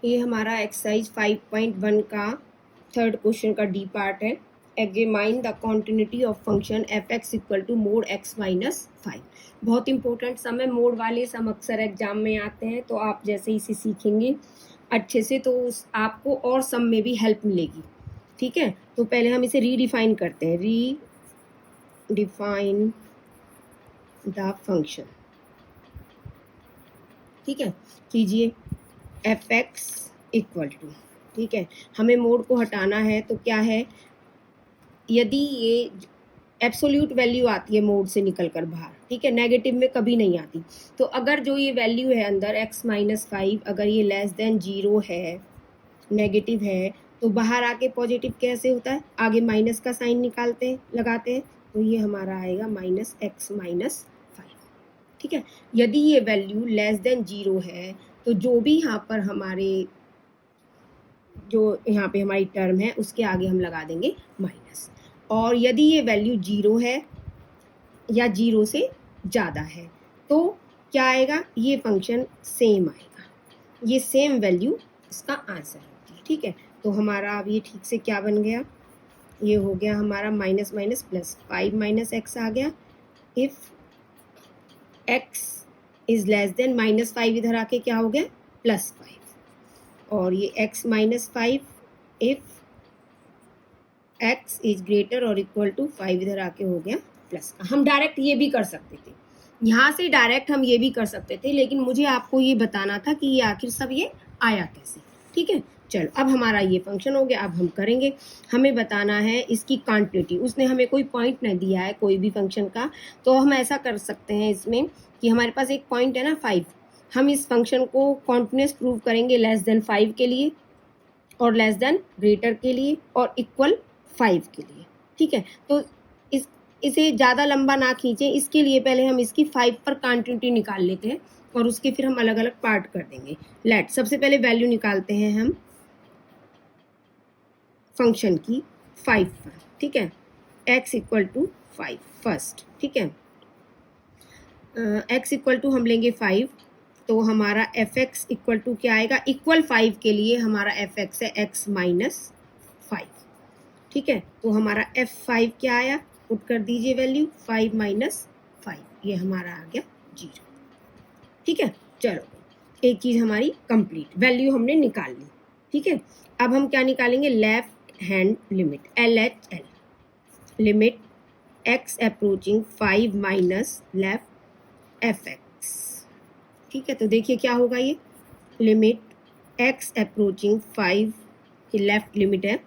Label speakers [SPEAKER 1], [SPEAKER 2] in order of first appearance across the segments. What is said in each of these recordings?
[SPEAKER 1] ये हमारा एक्सरसाइज 5.1 का थर्ड क्वेश्चन का डी पार्ट है। Examine the continuity of function f x equal to mod x minus 5। बहुत इंपॉर्टेंट सम है, मोड वाले सम अक्सर एग्जाम में आते हैं, तो आप जैसे इसे सीखेंगे अच्छे से तो आपको और सम में भी हेल्प मिलेगी। ठीक है, तो पहले हम इसे रीडिफाइन करते हैं। रीडिफाइन द फंक्शन, ठीक है, कीजिए। एफ एक्स इक्वल टू, ठीक है, हमें मोड को हटाना है तो क्या है, यदि ये एब्सोल्यूट वैल्यू आती है मोड से निकल कर बाहर, ठीक है, नेगेटिव में कभी नहीं आती, तो अगर जो ये वैल्यू है अंदर x माइनस 5 अगर ये लेस देन 0 है, नेगेटिव है, तो बाहर आके पॉजिटिव कैसे होता है, आगे माइनस का साइन निकालते हैं, लगाते हैं, तो ये हमारा आएगा माइनस x माइनस 5। ठीक है, यदि ये वैल्यू लेस देन 0 है तो जो भी यहाँ पर हमारे जो यहाँ पे हमारी टर्म है उसके आगे हम लगा देंगे माइनस, और यदि ये वैल्यू 0 है या 0 से ज़्यादा है तो क्या आएगा, ये फंक्शन सेम आएगा, ये सेम वैल्यू इसका आंसर होगी। ठीक है, तो हमारा अब ये ठीक से क्या बन गया, ये हो गया हमारा minus minus plus 5 minus X आ गया। If X is less than minus 5 इधर आके क्या हो गया प्लस 5, और ये x minus 5 if x is greater और इक्वल टू 5 इधर आके हो गया प्लस का। हम डायरेक्ट ये भी कर सकते थे, यहाँ से डायरेक्ट हम ये भी कर सकते थे, लेकिन मुझे आपको ये बताना था कि ये आखिर सब ये आया कैसे। ठीक है, चलो अब हमारा ये फंक्शन हो गया। अब हम करेंगे, हमें बताना है इसकी क्वांटिटी। उसने हमें कोई पॉइंट नहीं दिया है कोई भी फंक्शन का, तो हम ऐसा कर सकते हैं इसमें कि हमारे पास एक पॉइंट है ना 5, हम इस फंक्शन को कॉन्टिन्यूस प्रूव करेंगे लेस देन 5 के लिए और लेस देन ग्रेटर के लिए और इक्वल 5 के लिए। ठीक है, तो इसे ज़्यादा लंबा ना खींचें, इसके लिए पहले हम इसकी 5 पर कॉन्टिन्यूटी निकाल लेते हैं और उसके फिर हम अलग अलग पार्ट कर देंगे। लेट सबसे पहले वैल्यू निकालते हैं हम फंक्शन की 5 पर। ठीक है, x इक्वल टू 5 फर्स्ट। ठीक है, x इक्वल टू हम लेंगे 5, तो हमारा एफ एक्स इक्वल टू क्या आएगा, इक्वल 5 के लिए हमारा एफ एक्स है x माइनस 5। ठीक है, तो हमारा f5 क्या आया, पुट कर दीजिए वैल्यू 5 माइनस 5, ये हमारा आ गया 0। ठीक है, चलो एक चीज़ हमारी कंप्लीट, वैल्यू हमने निकाल ली। ठीक है, अब हम क्या निकालेंगे, left hand limit LHL, limit x approaching 5 minus left F x. ठीक है, तो देखिए क्या होगा, ये लिमिट x अप्रोचिंग 5 की लेफ्ट लिमिट है,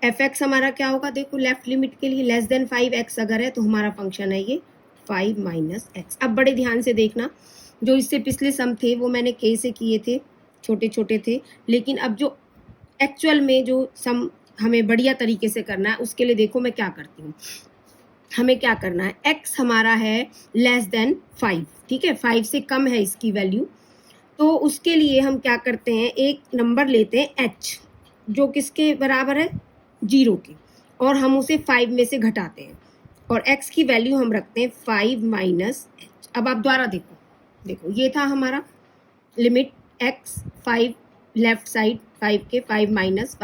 [SPEAKER 1] एफ एक्स हमारा क्या होगा, देखो लेफ्ट लिमिट के लिए लेस देन 5x अगर है तो हमारा फंक्शन है ये 5 माइनस एक्स। अब बड़े ध्यान से देखना, जो इससे पिछले सम थे वो मैंने के से किए थे, छोटे छोटे थे, लेकिन अब जो एक्चुअल में जो सम हमें बढ़िया तरीके से करना है उसके लिए देखो मैं क्या करती हूँ। हमें क्या करना है, x हमारा है लेस देन 5, ठीक है, 5 से कम है इसकी वैल्यू, तो उसके लिए हम क्या करते हैं, एक नंबर लेते हैं h जो किसके बराबर है 0 के, और हम उसे 5 में से घटाते हैं और x की वैल्यू हम रखते हैं 5 माइनस h। अब आप द्वारा देखो, देखो ये था हमारा लिमिट x 5 लेफ्ट साइड 5 के 5 माइनस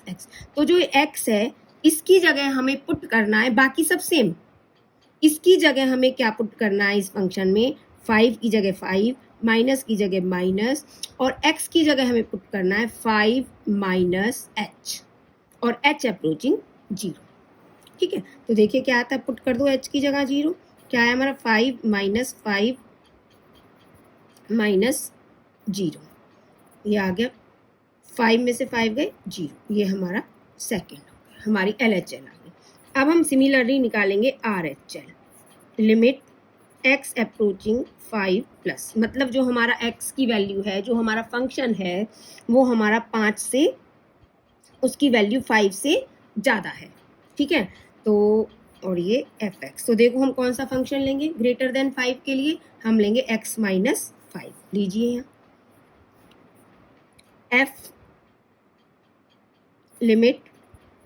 [SPEAKER 1] x, तो जो x है इसकी जगह हमें पुट करना है, बाकी सब सेम, इसकी जगह हमें क्या पुट करना है इस फंक्शन में, 5 की जगह 5, माइनस की जगह माइनस, और x की जगह हमें पुट करना है 5 माइनस h और h अप्रोचिंग 0। ठीक है, तो देखिए क्या आता है, पुट कर दो h की जगह 0, क्या है हमारा 5 माइनस 5 माइनस 0, ये आ गया, 5 में से 5 गए 0, ये हमारा सेकेंड हो गया, हमारी LHL आ गई। अब हम सिमिलरली निकालेंगे RHL, limit x approaching 5 plus, मतलब जो हमारा x की वैल्यू है, जो हमारा फंक्शन है वो हमारा 5 से, उसकी वैल्यू 5 से ज़्यादा है। ठीक है, तो और ये एफ एक्स, तो देखो हम कौन सा फंक्शन लेंगे, ग्रेटर देन 5 के लिए हम लेंगे x माइनस 5, लीजिए यहाँ f limit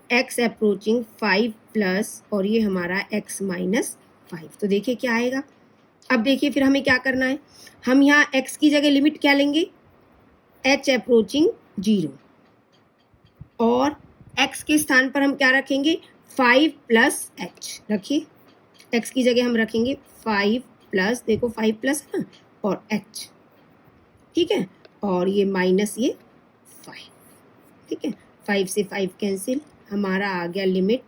[SPEAKER 1] x approaching 5 plus, और ये हमारा x माइनस 5, तो देखिए क्या आएगा। अब देखिए फिर हमें क्या करना है, हम यहाँ x की जगह लिमिट क्या लेंगे, h अप्रोचिंग 0 और x के स्थान पर हम क्या रखेंगे 5 प्लस h रखिए, x की जगह हम रखेंगे 5 प्लस, देखो 5 प्लस है ना, और h, ठीक है, और ये माइनस ये 5, ठीक है, 5 से 5 कैंसिल, हमारा आ गया लिमिट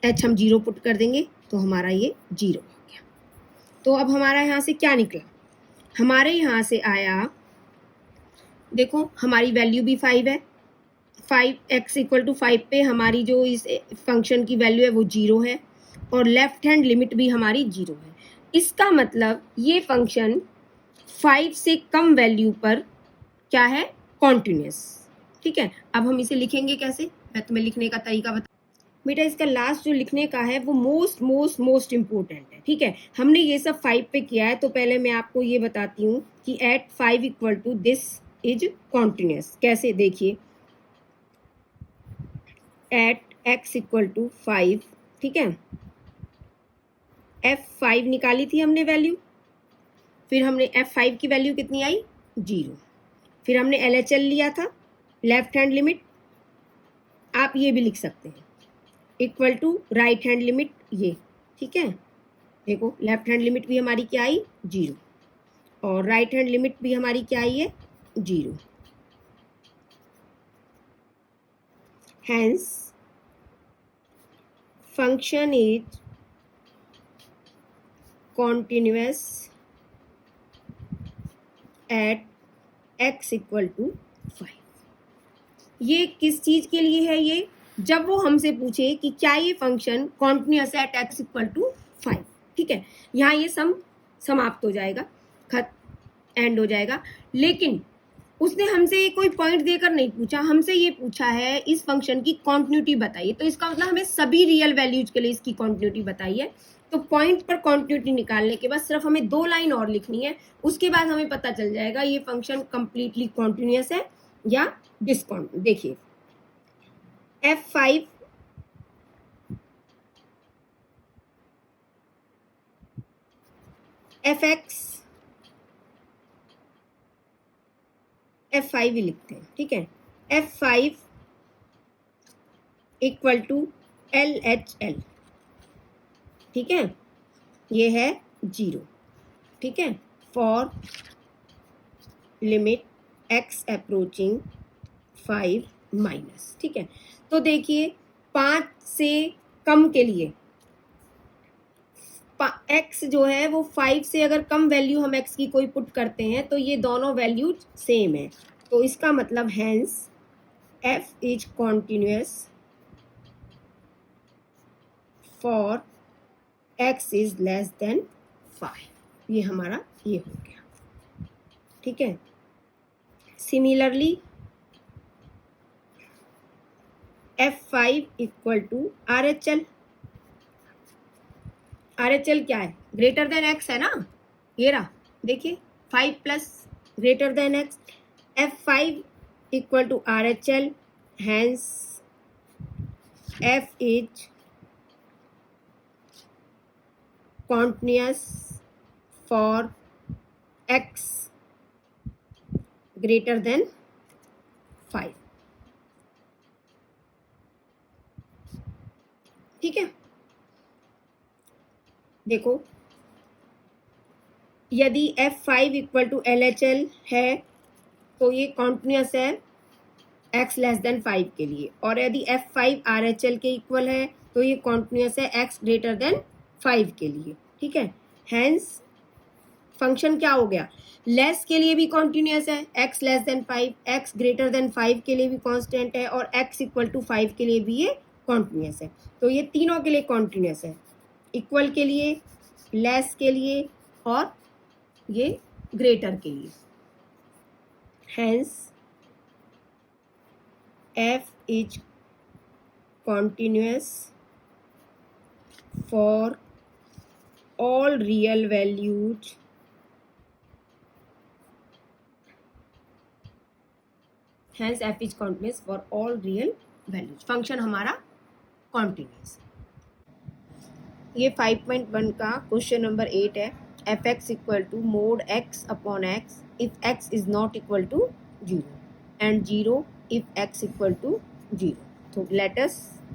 [SPEAKER 1] h हम 0 पुट कर देंगे तो हमारा ये 0 हो गया। तो अब हमारा यहाँ से क्या निकला, हमारे यहाँ से आया, देखो हमारी वैल्यू भी 5 है, 5x इक्वल टू 5 पे हमारी जो इस फंक्शन की वैल्यू है वो 0 है और लेफ्ट हैंड लिमिट भी हमारी 0 है। इसका मतलब ये फंक्शन 5 से कम वैल्यू पर क्या है, कॉन्टिन्यूस, ठीक है। अब हम इसे लिखेंगे कैसे, मैं तुम्हें लिखने का तरीका बता, बेटा इसका लास्ट जो लिखने का है वो मोस्ट इम्पोर्टेंट है, ठीक है। हमने ये सब 5 पे किया है, तो पहले मैं आपको ये बताती हूँ कि एट 5 इक्वल टू दिस इज कॉन्टिन्यूस, कैसे, देखिए एट x इक्वल टू 5, ठीक है, f5 निकाली थी हमने वैल्यू, फिर हमने f5 की वैल्यू कितनी आई 0, फिर हमने LHL लिया था लेफ्ट हैंड लिमिट, आप ये भी लिख सकते हैं, equal to right hand limit ये, ठीक है, देखो लेफ्ट हैंड लिमिट भी हमारी क्या आई 0 और राइट हैंड लिमिट भी हमारी क्या आई है 0, hence function is continuous at x equal to 5। ये किस चीज के लिए है, ये जब वो हमसे पूछे कि क्या ये function continuous at x equal to 5, ठीक है, यहाँ ये सम समाप्त हो जाएगा, खत एंड हो जाएगा। लेकिन उसने हमसे कोई पॉइंट देकर नहीं पूछा, हमसे ये पूछा है इस फंक्शन की कॉन्टिन्यूटी बताइए, तो इसका मतलब हमें सभी रियल वैल्यूज के लिए इसकी कॉन्टिन्यूटी बताइए। तो पॉइंट पर कॉन्टिन्यूटी निकालने के बाद सिर्फ हमें 2 लाइन और लिखनी है, उसके बाद हमें पता चल जाएगा ये फंक्शन कंप्लीटली कॉन्टिन्यूस है या डिसकॉन्टिन्यूस। देखिए f5 fx f5 ही लिखते हैं, ठीक है, f5 इक्वल टू LHL, ठीक है, ये है 0, ठीक है, for limit x approaching 5 minus, ठीक है। तो देखिए 5 से कम के लिए x जो है वो 5 से अगर कम वैल्यू हम x की कोई पुट करते हैं तो ये दोनों वैल्यूज सेम है, तो इसका मतलब hence f is continuous for x is less than 5, ये हमारा ये हो गया, ठीक है। Similarly f5 equal to RHL, RHL क्या है, ग्रेटर देन x है ना, ये रहा, देखिए 5 plus greater than x, f5 equal to RHL, hence f is continuous for x greater than 5, ठीक है। देखो यदि f5 इक्वल टू LHL है तो ये कॉन्टिन्यूस है x लेस देन 5 के लिए, और यदि f5 RHL के इक्वल है तो ये कॉन्टिन्यूस है x ग्रेटर देन 5 के लिए, ठीक है। हैंस फंक्शन क्या हो गया, लेस के लिए भी कॉन्टिन्यूस है x less than 5, x greater than 5 के लिए भी कांस्टेंट है और x इक्वल टू 5 के लिए भी ये कॉन्टिन्यूस है, तो ये तीनों के लिए कॉन्टिन्यूस है, इक्वल के लिए, लेस के लिए और ये ग्रेटर के लिए। Hence f is continuous for all real values hence f is continuous for all real values, function हमारा कॉन्टिन्यूस। ये 5.1 का क्वेश्चन नंबर 8 है। F x equal to mod x upon x if x is not equal to 0 and 0 if x equal to 0। तो latus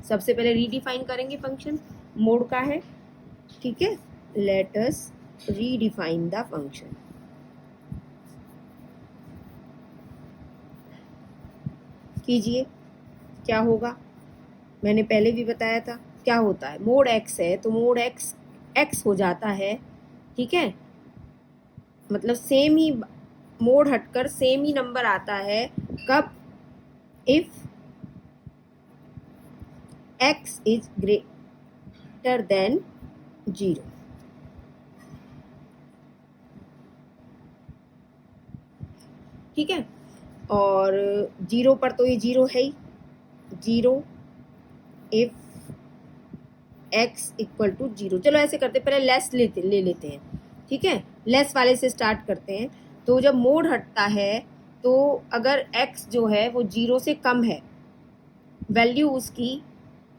[SPEAKER 1] सबसे पहले redefine करेंगे function mode का है, ठीक है। Let's redefine the function. कीजिए क्या होगा, मैंने पहले भी बताया था क्या होता है। मोड एक्स है तो मोड एक्स एक्स हो जाता है, ठीक है। मतलब सेम ही मोड हटकर सेम ही नंबर आता है कब, if x is greater than 0। ठीक है, और 0 पर तो ये 0 है ही। 0 इफ एक्स इक्वल टू 0। चलो ऐसे करते, पहले लेस ले लेते हैं, ठीक है। लेस वाले से स्टार्ट करते हैं। तो जब मोड हटता है तो अगर x जो है वो 0 से कम है, वैल्यू उसकी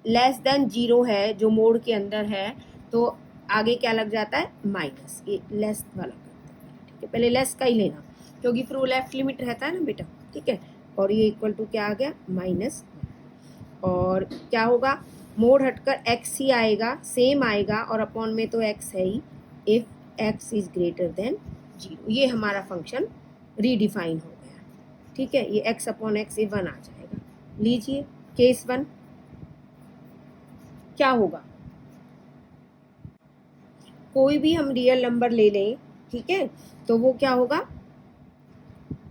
[SPEAKER 1] लेस देन 0 है जो मोड के अंदर है, तो आगे क्या लग जाता है, माइनस। ये लेस वाला करते हैं, ठीक है। पहले लेस का ही लेना क्योंकि फिर वो लेफ्ट लिमिट रहता है ना बेटा, ठीक है। और ये इक्वल टू क्या आ गया, माइनस। और क्या होगा, मोड हटकर x ही आएगा, सेम आएगा, और अपॉन में तो x है ही, if x is greater than 0। ये हमारा फंक्शन रीडिफाइन हो गया, ठीक है। ये x अपॉन एक्स ये 1 आ जाएगा। लीजिए केस 1 क्या होगा, कोई भी हम रियल नंबर ले लें, ठीक है, तो वो क्या होगा,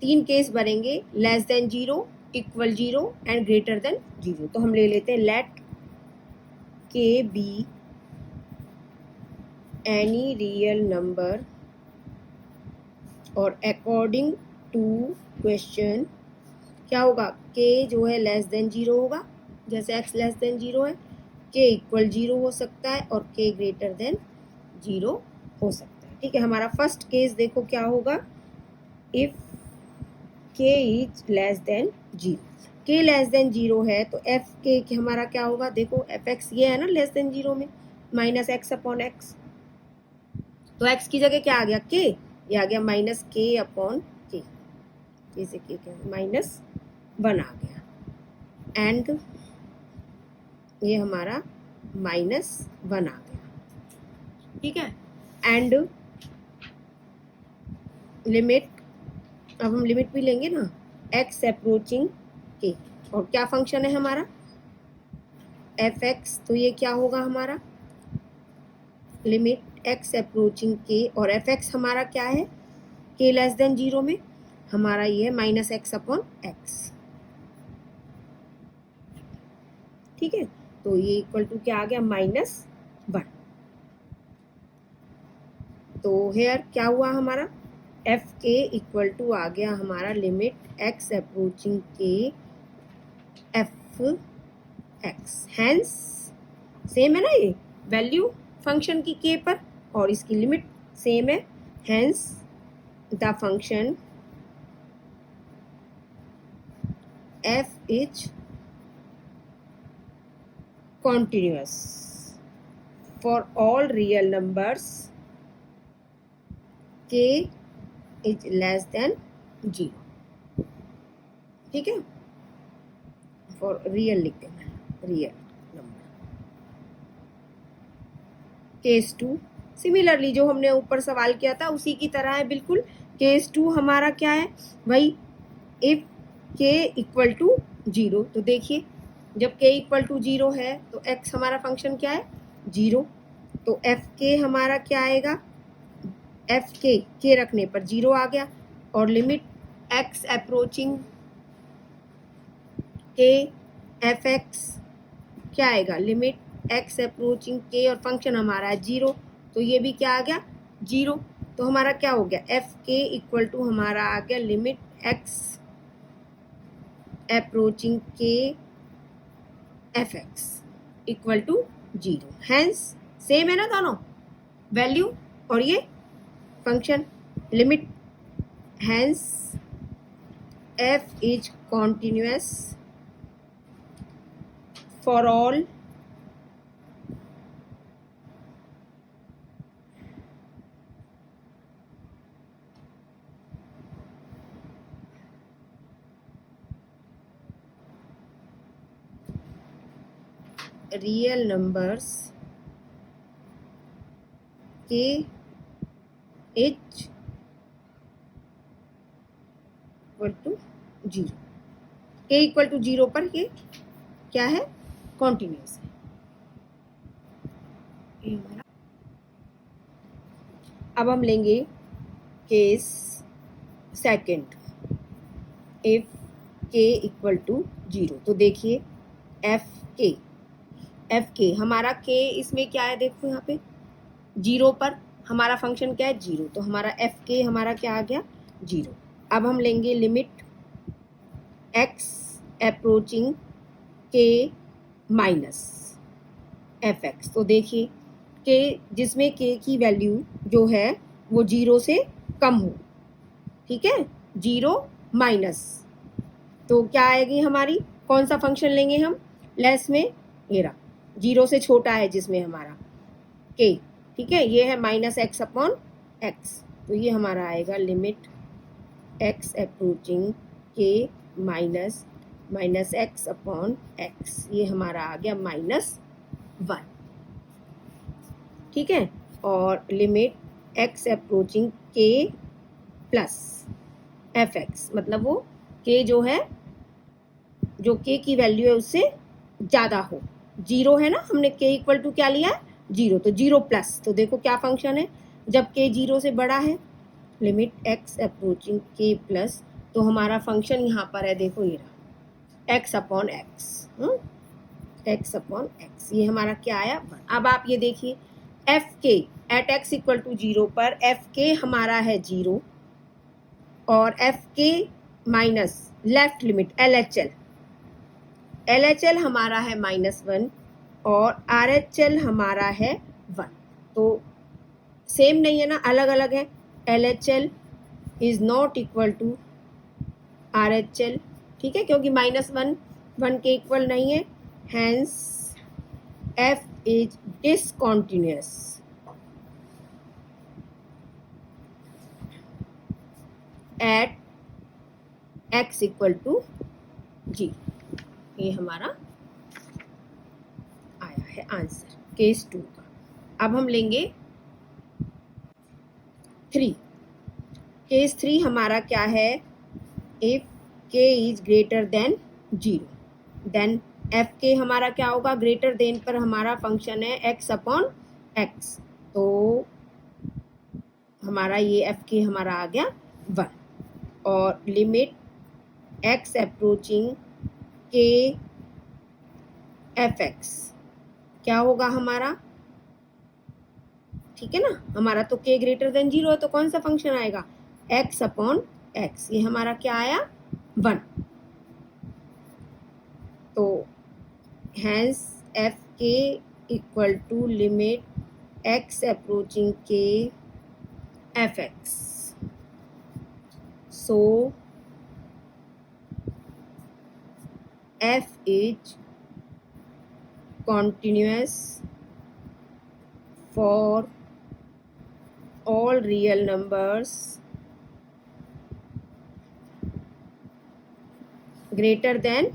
[SPEAKER 1] 3 केस बनेंगे, less than 0, equal 0 and greater than 0। तो हम ले लेते हैं लेट के बी एनी रियल नंबर और अकॉर्डिंग टू क्वेश्चन क्या होगा, k जो है लेस देन 0 होगा, जैसे x लेस देन 0 है, k इक्वल 0 हो सकता है और k ग्रेटर देन 0 हो सकता है, ठीक है। हमारा फर्स्ट केस देखो क्या होगा, if k is less then 0। k less than 0 है तो एफ के हमारा क्या होगा, देखो एफ एक्स ये है ना लेस देन 0 में, माइनस एक्स अपॉन एक्स। तो x की जगह क्या आ गया, k, ये आ गया माइनस k अपॉन k, जैसे k क्या माइनस 1 आ गया, एंड ये हमारा माइनस 1 आ गया, ठीक है। एंड लिमिट, अब हम लिमिट भी लेंगे ना, x अप्रोचिंग k, और क्या फंक्शन है हमारा एफ एक्स, तो ये क्या होगा हमारा लिमिट x अप्रोचिंग k, और एफ एक्स हमारा क्या है, k लेस देन 0 में हमारा ये है माइनस एक्स अपॉन एक्स, ठीक है। तो ये इक्वल टू क्या आ गया, -1। तो हेयर क्या हुआ हमारा, एफ के इक्वल टू आ गया हमारा limit X approaching K F x, hence same है ना ये वैल्यू फंक्शन की के पर, और इसकी लिमिट सेम है, hence the function f is continuous for all real numbers k is less than 0, ठीक है। फॉर रियल लिख देना, रियल नंबर। केस 2 सिमिलरली जो हमने ऊपर सवाल किया था उसी की तरह है बिल्कुल। केस 2 हमारा क्या है, वही इफ k इक्वल टू 0। तो देखिए जब k इक्वल टू 0 है तो x हमारा फंक्शन क्या है, 0। तो एफ के हमारा क्या आएगा, एफ के रखने पर 0 आ गया, और limit x approaching k f x क्या आएगा, लिमिट x अप्रोचिंग k, और फंक्शन हमारा है 0, तो ये भी क्या आ गया 0। तो हमारा क्या हो गया, एफ के इक्वल टू हमारा आ गया limit x approaching k f x equal to 0। Hence same है ना दोनों वैल्यू, और ये function limit, hence f is continuous for all real numbers k is equal to 0, k equal to 0 पर ये क्या है, कॉन्टिन्यूस है। अब हम लेंगे केस सेकंड, इफ के इक्वल टू 0। तो देखिए एफ के हमारा के इसमें क्या है, देखो यहाँ पे 0 पर हमारा फंक्शन क्या है, 0, तो हमारा एफ के हमारा क्या आ गया, 0। अब हम लेंगे लिमिट एक्स अप्रोचिंग के माइनस एफ एक्स। तो देखिए के जिसमें के की वैल्यू जो है वो 0 से कम हो, ठीक है, 0 माइनस, तो क्या आएगी हमारी, कौन सा फंक्शन लेंगे हम, लेस में, ये रहा 0 से छोटा है जिसमें हमारा के, ठीक है, ये है माइनस एक्स अपॉन एक्स, तो ये हमारा आएगा लिमिट एक्स अप्रोचिंग के minus minus x upon x, ये हमारा आ गया -1, ठीक है, और लिमिट एक्स अप्रोचिंग के प्लस एफ एक्स, मतलब वो के जो है, जो के की वैल्यू है उससे ज़्यादा हो, 0 है ना, हमने के इक्वल टू क्या लिया है, 0, तो 0 प्लस, तो देखो क्या फंक्शन है जब के 0 से बड़ा है, लिमिट एक्स अप्रोचिंग के प्लस, तो हमारा फंक्शन यहाँ पर है, देखो ये रहा x upon x, x upon x, ये हमारा क्या आया 1। अब आप ये देखिए एफ के एट एक्स इक्वल टू 0 पर एफ के हमारा है 0 और एफ के minus left limit L H L हमारा है -1 और आर एच एल हमारा है 1, तो सेम नहीं है ना, अलग अलग है, L H L is not equal to R H L, ठीक है, क्योंकि -1 के इक्वल नहीं है, hence f is discontinuous at x equal to 0, ये हमारा आया है आंसर केस 2 का। अब हम लेंगे 3, केस 3 हमारा क्या है, if k is greater than 0, then f k हमारा क्या होगा, ग्रेटर देन पर हमारा फंक्शन है एक्स अपॉन एक्स, तो हमारा ये एफ के हमारा आ गया 1, और limit X approaching K F x क्या होगा हमारा, ठीक है ना, हमारा तो के ग्रेटर देन 0 है, तो कौन सा फंक्शन आएगा, एक्स अपॉन एक्स, ये हमारा क्या आया 1, तो hence F K equal to limit X approaching K F X, so f is continuous for all real numbers greater than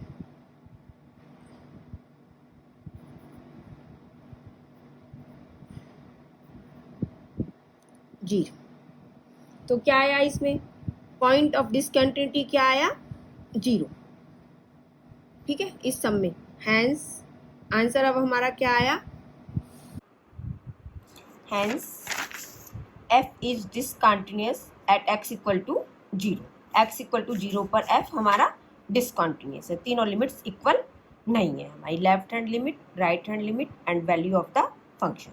[SPEAKER 1] 0। तो क्या आया इसमें, पॉइंट ऑफ डिसकंटिन्यूटी क्या आया, 0, ठीक है, इस सम में, हैंस आंसर अब हमारा क्या आया, hence f is discontinuous at x equal to 0, x equal to 0 पर f हमारा डिसकंटिन्यूअस है, तीनों लिमिट्स इक्वल नहीं है, हमारी left hand limit, right hand limit and value of the function.